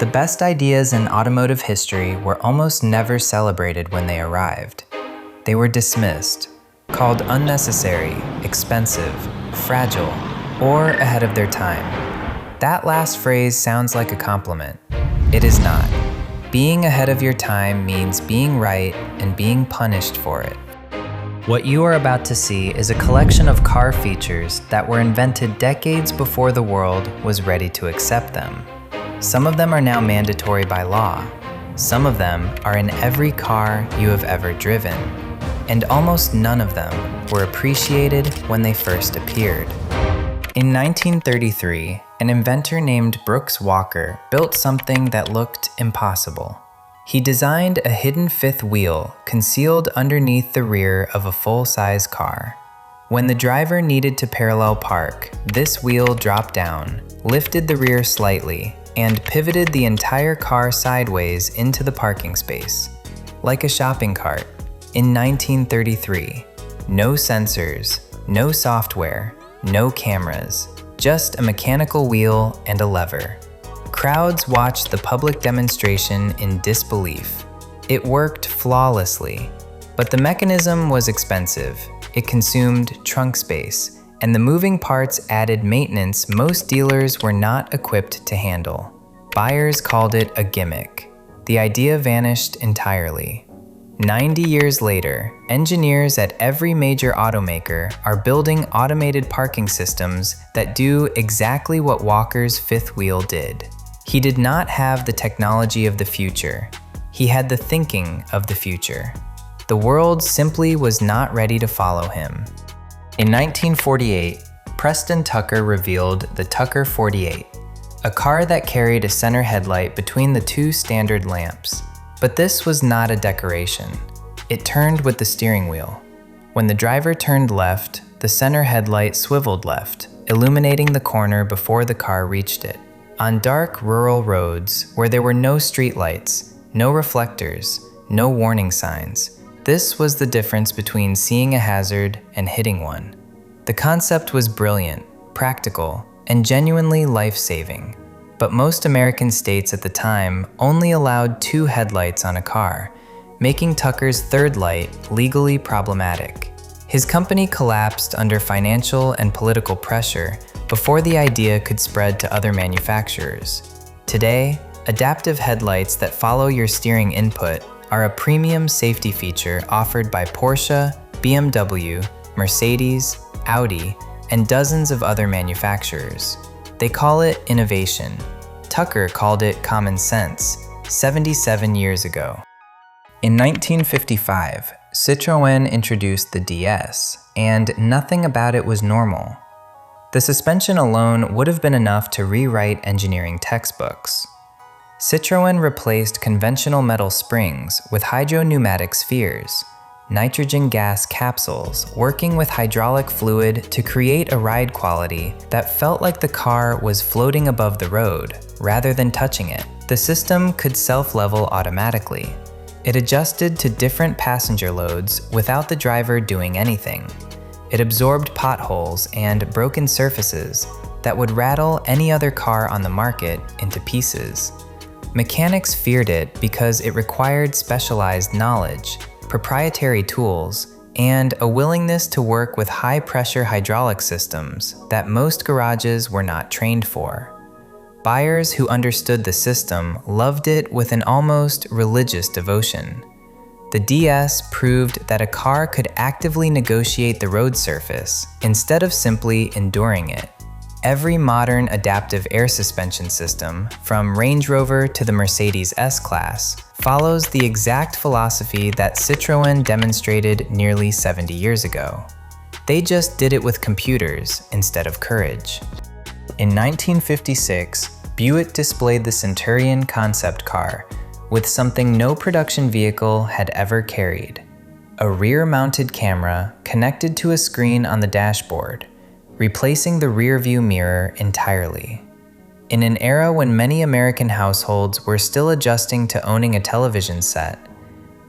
The best ideas in automotive history were almost never celebrated when they arrived. They were dismissed, called unnecessary, expensive, fragile, or ahead of their time. That last phrase sounds like a compliment. It is not. Being ahead of your time means being right and being punished for it. What you are about to see is a collection of car features that were invented decades before the world was ready to accept them. Some of them are now mandatory by law. Some of them are in every car you have ever driven. And almost none of them were appreciated when they first appeared. In 1933, an inventor named Brooks Walker built something that looked impossible. He designed a hidden fifth wheel concealed underneath the rear of a full-size car. When the driver needed to parallel park, this wheel dropped down, lifted the rear slightly, and pivoted the entire car sideways into the parking space. Like a shopping cart. In 1933, no sensors, no software, no cameras, just a mechanical wheel and a lever. Crowds watched the public demonstration in disbelief. It worked flawlessly, but the mechanism was expensive. It consumed trunk space, and the moving parts added maintenance most dealers were not equipped to handle. Buyers called it a gimmick. The idea vanished entirely. 90 years later, engineers at every major automaker are building automated parking systems that do exactly what Walker's fifth wheel did. He did not have the technology of the future. He had the thinking of the future. The world simply was not ready to follow him. In 1948, Preston Tucker revealed the Tucker 48, a car that carried a center headlight between the two standard lamps. But this was not a decoration. It turned with the steering wheel. When the driver turned left, the center headlight swiveled left, illuminating the corner before the car reached it. On dark rural roads where there were no streetlights, no reflectors, no warning signs, this was the difference between seeing a hazard and hitting one. The concept was brilliant, practical, and genuinely life-saving. But most American states at the time only allowed 2 headlights on a car, making Tucker's third light legally problematic. His company collapsed under financial and political pressure before the idea could spread to other manufacturers. Today, adaptive headlights that follow your steering input are a premium safety feature offered by Porsche, BMW, Mercedes, Audi, and dozens of other manufacturers. They call it innovation. Tucker called it common sense 77 years ago. In 1955, Citroën introduced the DS, and nothing about it was normal. The suspension alone would have been enough to rewrite engineering textbooks. Citroën replaced conventional metal springs with hydropneumatic spheres, nitrogen gas capsules working with hydraulic fluid to create a ride quality that felt like the car was floating above the road rather than touching it. The system could self-level automatically. It adjusted to different passenger loads without the driver doing anything. It absorbed potholes and broken surfaces that would rattle any other car on the market into pieces. Mechanics feared it because it required specialized knowledge, proprietary tools, and a willingness to work with high-pressure hydraulic systems that most garages were not trained for. Buyers who understood the system loved it with an almost religious devotion. The DS proved that a car could actively negotiate the road surface instead of simply enduring it. Every modern adaptive air suspension system, from Range Rover to the Mercedes S-Class, follows the exact philosophy that Citroën demonstrated nearly 70 years ago. They just did it with computers instead of courage. In 1956, Buick displayed the Centurion concept car with something no production vehicle had ever carried: a rear-mounted camera connected to a screen on the dashboard, replacing the rearview mirror entirely. In an era when many American households were still adjusting to owning a television set,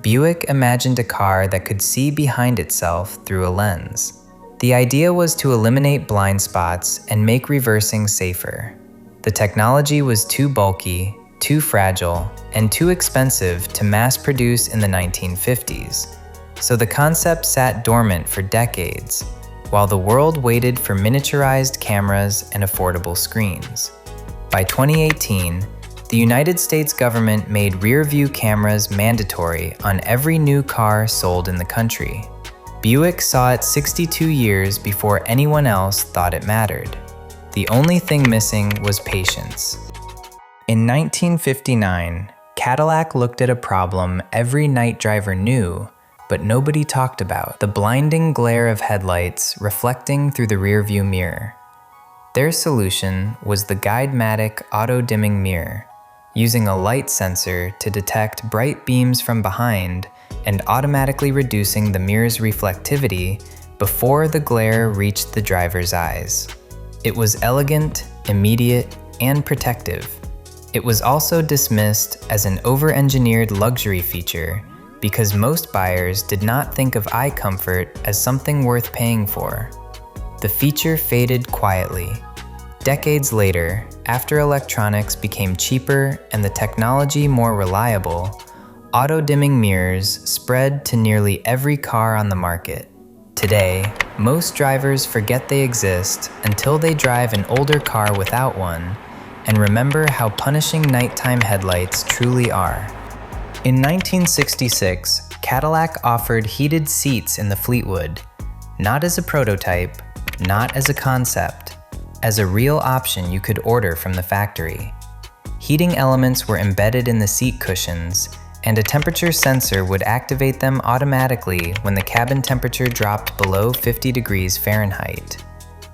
Buick imagined a car that could see behind itself through a lens. The idea was to eliminate blind spots and make reversing safer. The technology was too bulky, too fragile, and too expensive to mass produce in the 1950s. So the concept sat dormant for decades, while the world waited for miniaturized cameras and affordable screens. By 2018, the United States government made rear-view cameras mandatory on every new car sold in the country. Buick saw it 62 years before anyone else thought it mattered. The only thing missing was patience. In 1959, Cadillac looked at a problem every night driver knew, but nobody talked about: the blinding glare of headlights reflecting through the rearview mirror. Their solution was the Hydropneumatic auto-dimming mirror, using a light sensor to detect bright beams from behind and automatically reducing the mirror's reflectivity before the glare reached the driver's eyes. It was elegant, immediate, and protective. It was also dismissed as an over-engineered luxury feature because most buyers did not think of eye comfort as something worth paying for. The feature faded quietly. Decades later, after electronics became cheaper and the technology more reliable, auto-dimming mirrors spread to nearly every car on the market. Today, most drivers forget they exist until they drive an older car without one and remember how punishing nighttime headlights truly are. In 1966, Cadillac offered heated seats in the Fleetwood, not as a prototype, not as a concept, as a real option you could order from the factory. Heating elements were embedded in the seat cushions, and a temperature sensor would activate them automatically when the cabin temperature dropped below 50 degrees Fahrenheit.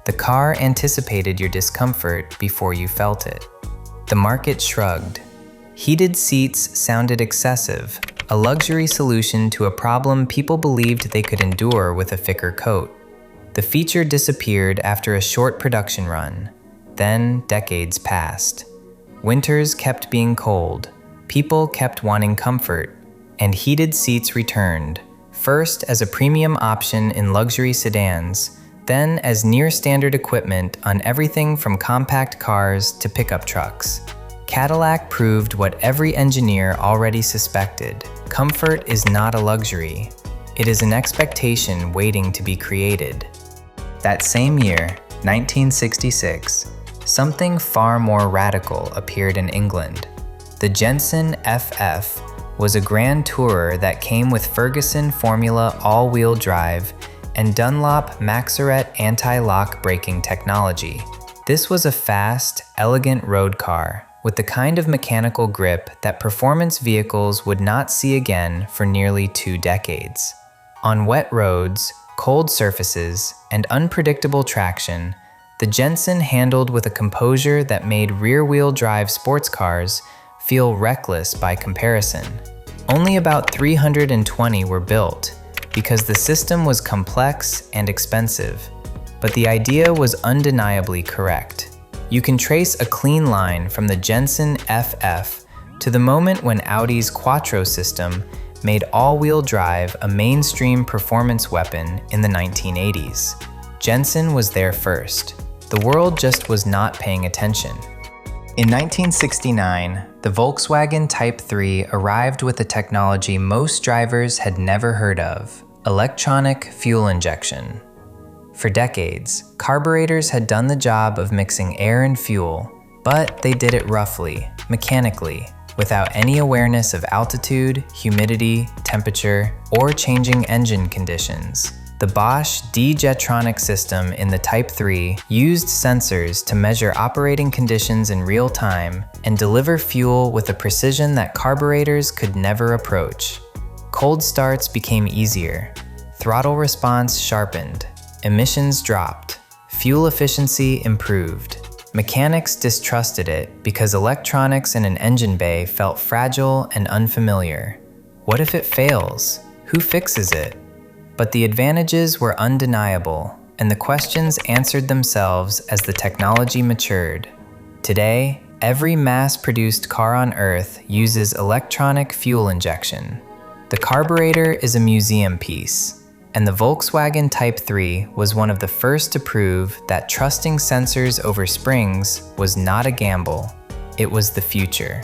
The car anticipated your discomfort before you felt it. The market shrugged. Heated seats sounded excessive, a luxury solution to a problem people believed they could endure with a thicker coat. The feature disappeared after a short production run. Then decades passed. Winters kept being cold, people kept wanting comfort, and heated seats returned, first as a premium option in luxury sedans, then as near-standard equipment on everything from compact cars to pickup trucks. Cadillac proved what every engineer already suspected: comfort is not a luxury. It is an expectation waiting to be created. That same year, 1966, something far more radical appeared in England. The Jensen FF was a grand tourer that came with Ferguson Formula all-wheel drive and Dunlop Maxarette anti-lock braking technology. This was a fast, elegant road car with the kind of mechanical grip that performance vehicles would not see again for nearly 2 decades. On wet roads, cold surfaces, and unpredictable traction, the Jensen handled with a composure that made rear-wheel drive sports cars feel reckless by comparison. Only about 320 were built because the system was complex and expensive, but the idea was undeniably correct. You can trace a clean line from the Jensen FF to the moment when Audi's Quattro system made all-wheel drive a mainstream performance weapon in the 1980s. Jensen was there first. The world just was not paying attention. In 1969, the Volkswagen Type 3 arrived with a technology most drivers had never heard of: electronic fuel injection. For decades, carburetors had done the job of mixing air and fuel, but they did it roughly, mechanically, without any awareness of altitude, humidity, temperature, or changing engine conditions. The Bosch D-Jetronic system in the Type 3 used sensors to measure operating conditions in real time and deliver fuel with a precision that carburetors could never approach. Cold starts became easier, throttle response sharpened, emissions dropped, fuel efficiency improved. Mechanics distrusted it because electronics in an engine bay felt fragile and unfamiliar. What if it fails? Who fixes it? But the advantages were undeniable, and the questions answered themselves as the technology matured. Today, every mass-produced car on Earth uses electronic fuel injection. The carburetor is a museum piece, and the Volkswagen Type 3 was one of the first to prove that trusting sensors over springs was not a gamble. It was the future.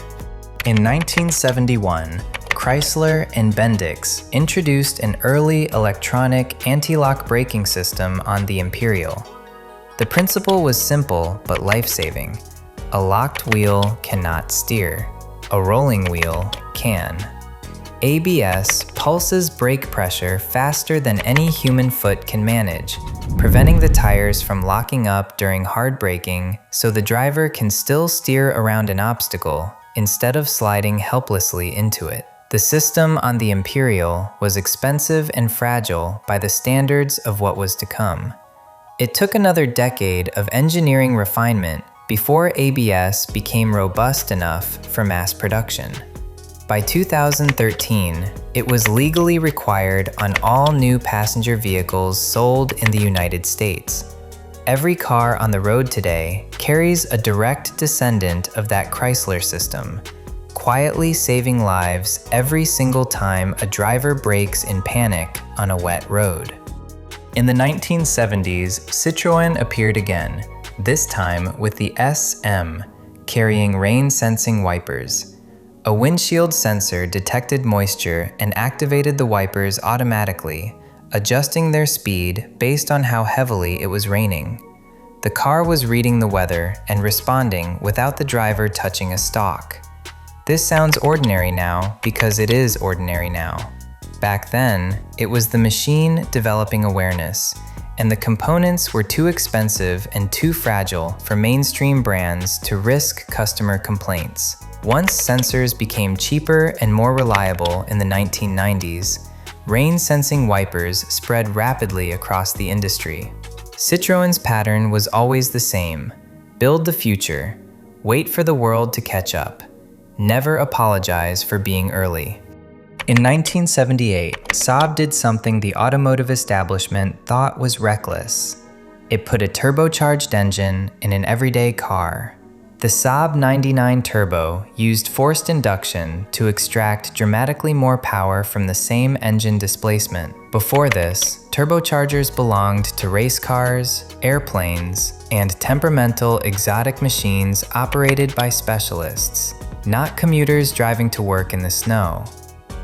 In 1971, Chrysler and Bendix introduced an early electronic anti-lock braking system on the Imperial. The principle was simple but life-saving. A locked wheel cannot steer. A rolling wheel can. ABS pulses brake pressure faster than any human foot can manage, preventing the tires from locking up during hard braking so the driver can still steer around an obstacle instead of sliding helplessly into it. The system on the Imperial was expensive and fragile by the standards of what was to come. It took another decade of engineering refinement before ABS became robust enough for mass production. By 2013, it was legally required on all new passenger vehicles sold in the United States. Every car on the road today carries a direct descendant of that Chrysler system, quietly saving lives every single time a driver brakes in panic on a wet road. In the 1970s, Citroën appeared again, this time with the SM, carrying rain-sensing wipers. A windshield sensor detected moisture and activated the wipers automatically, adjusting their speed based on how heavily it was raining. The car was reading the weather and responding without the driver touching a stalk. This sounds ordinary now because it is ordinary now. Back then, it was the machine developing awareness, and the components were too expensive and too fragile for mainstream brands to risk customer complaints. Once sensors became cheaper and more reliable in the 1990s, rain-sensing wipers spread rapidly across the industry. Citroën's pattern was always the same: build the future, wait for the world to catch up, never apologize for being early. In 1978, Saab did something the automotive establishment thought was reckless. It put a turbocharged engine in an everyday car. The Saab 99 Turbo used forced induction to extract dramatically more power from the same engine displacement. Before this, turbochargers belonged to race cars, airplanes, and temperamental exotic machines operated by specialists, not commuters driving to work in the snow.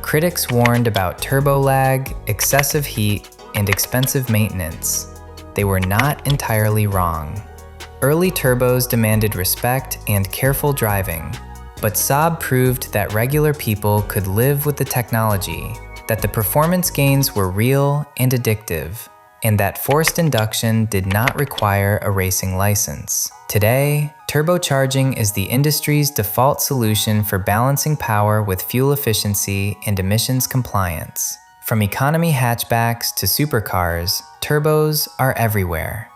Critics warned about turbo lag, excessive heat, and expensive maintenance. They were not entirely wrong. Early turbos demanded respect and careful driving, but Saab proved that regular people could live with the technology, that the performance gains were real and addictive, and that forced induction did not require a racing license. Today, turbocharging is the industry's default solution for balancing power with fuel efficiency and emissions compliance. From economy hatchbacks to supercars, turbos are everywhere.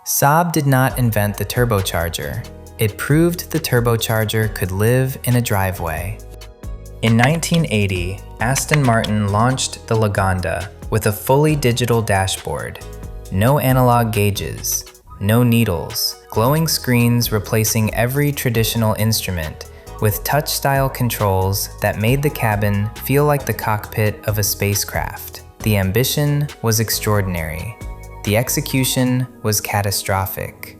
Saab did not invent the turbocharger. It proved the turbocharger could live in a driveway. In 1980, Aston Martin launched the Lagonda with a fully digital dashboard. No analog gauges, no needles, glowing screens replacing every traditional instrument, with touch-style controls that made the cabin feel like the cockpit of a spacecraft. The ambition was extraordinary. The execution was catastrophic.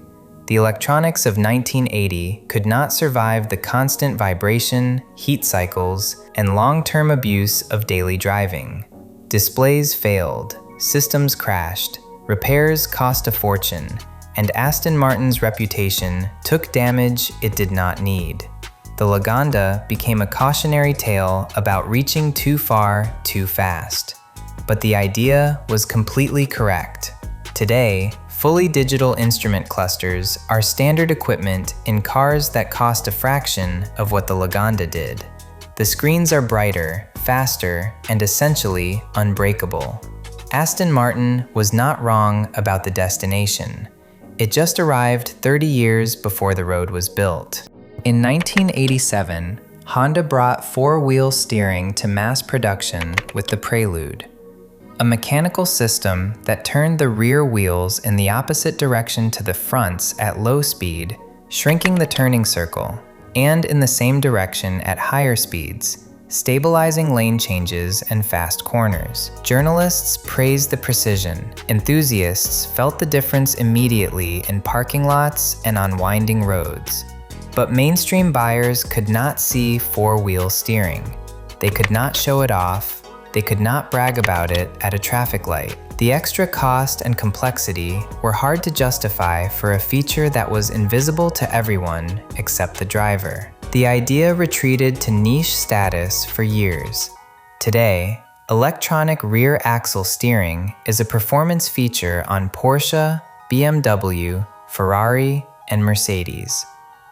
The electronics of 1980 could not survive the constant vibration, heat cycles, and long-term abuse of daily driving. Displays failed, systems crashed, repairs cost a fortune, and Aston Martin's reputation took damage it did not need. The Lagonda became a cautionary tale about reaching too far, too fast. But the idea was completely correct. Today, fully digital instrument clusters are standard equipment in cars that cost a fraction of what the Lagonda did. The screens are brighter, faster, and essentially unbreakable. Aston Martin was not wrong about the destination. It just arrived 30 years before the road was built. In 1987, Honda brought four-wheel steering to mass production with the Prelude, a mechanical system that turned the rear wheels in the opposite direction to the fronts at low speed, shrinking the turning circle, and in the same direction at higher speeds, stabilizing lane changes and fast corners. Journalists praised the precision. Enthusiasts felt the difference immediately in parking lots and on winding roads. But mainstream buyers could not see four-wheel steering. They could not show it off. They could not brag about it at a traffic light. The extra cost and complexity were hard to justify for a feature that was invisible to everyone except the driver. The idea retreated to niche status for years. Today, electronic rear axle steering is a performance feature on Porsche, BMW, Ferrari, and Mercedes.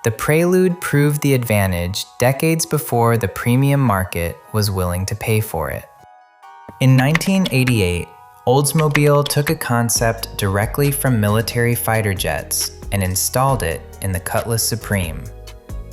The Prelude proved the advantage decades before the premium market was willing to pay for it. In 1988, Oldsmobile took a concept directly from military fighter jets and installed it in the Cutlass Supreme.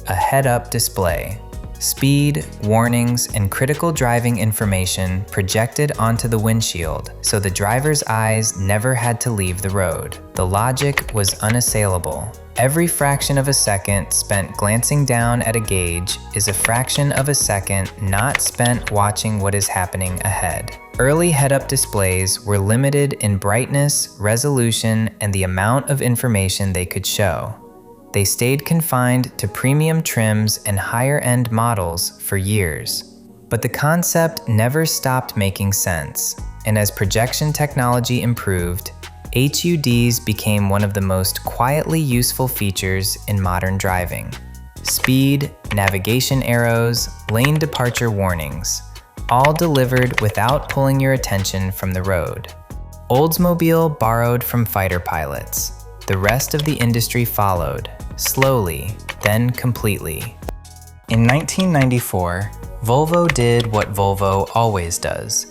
A head-up display. Speed, warnings, and critical driving information projected onto the windshield, so the driver's eyes never had to leave the road. The logic was unassailable. Every fraction of a second spent glancing down at a gauge is a fraction of a second not spent watching what is happening ahead. Early head-up displays were limited in brightness, resolution, and the amount of information they could show. They stayed confined to premium trims and higher-end models for years. But the concept never stopped making sense, and as projection technology improved, HUDs became one of the most quietly useful features in modern driving. Speed, navigation arrows, lane departure warnings, all delivered without pulling your attention from the road. Oldsmobile borrowed from fighter pilots. The rest of the industry followed, slowly, then completely. In 1994, Volvo did what Volvo always does.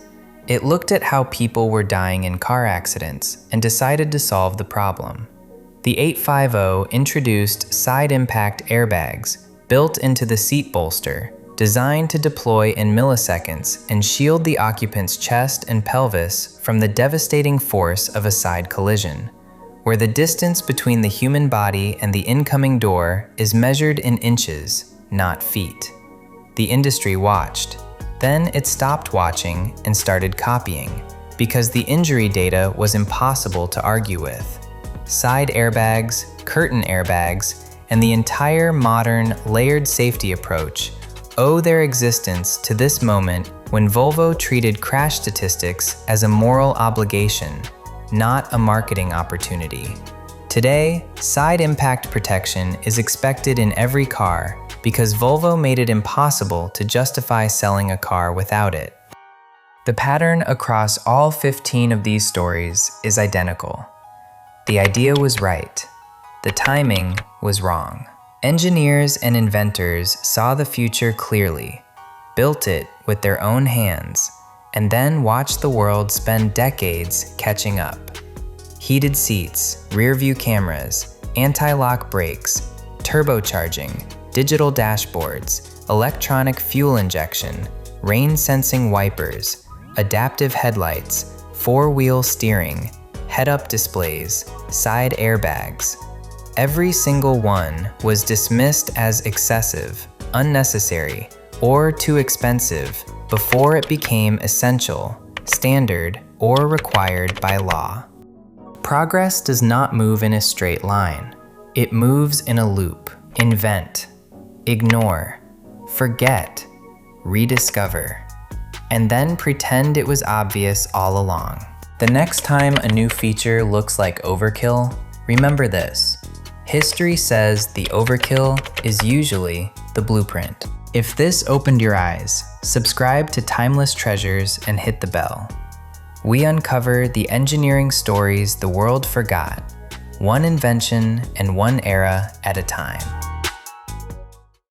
It looked at how people were dying in car accidents and decided to solve the problem. The 850 introduced side impact airbags built into the seat bolster, designed to deploy in milliseconds and shield the occupant's chest and pelvis from the devastating force of a side collision, where the distance between the human body and the incoming door is measured in inches, not feet. The industry watched. Then it stopped watching and started copying, because the injury data was impossible to argue with. Side airbags, curtain airbags, and the entire modern layered safety approach owe their existence to this moment when Volvo treated crash statistics as a moral obligation, not a marketing opportunity. Today, side impact protection is expected in every car because Volvo made it impossible to justify selling a car without it. The pattern across all 15 of these stories is identical. The idea was right. The timing was wrong. Engineers and inventors saw the future clearly, built it with their own hands, and then watched the world spend decades catching up. Heated seats, rear-view cameras, anti-lock brakes, turbocharging, digital dashboards, electronic fuel injection, rain-sensing wipers, adaptive headlights, four-wheel steering, head-up displays, side airbags. Every single one was dismissed as excessive, unnecessary, or too expensive before it became essential, standard, or required by law. Progress does not move in a straight line. It moves in a loop. Invent, ignore, forget, rediscover, and then pretend it was obvious all along. The next time a new feature looks like overkill, remember this. History says the overkill is usually the blueprint. If this opened your eyes, subscribe to Timeless Treasures and hit the bell. We uncover the engineering stories the world forgot, one invention and one era at a time.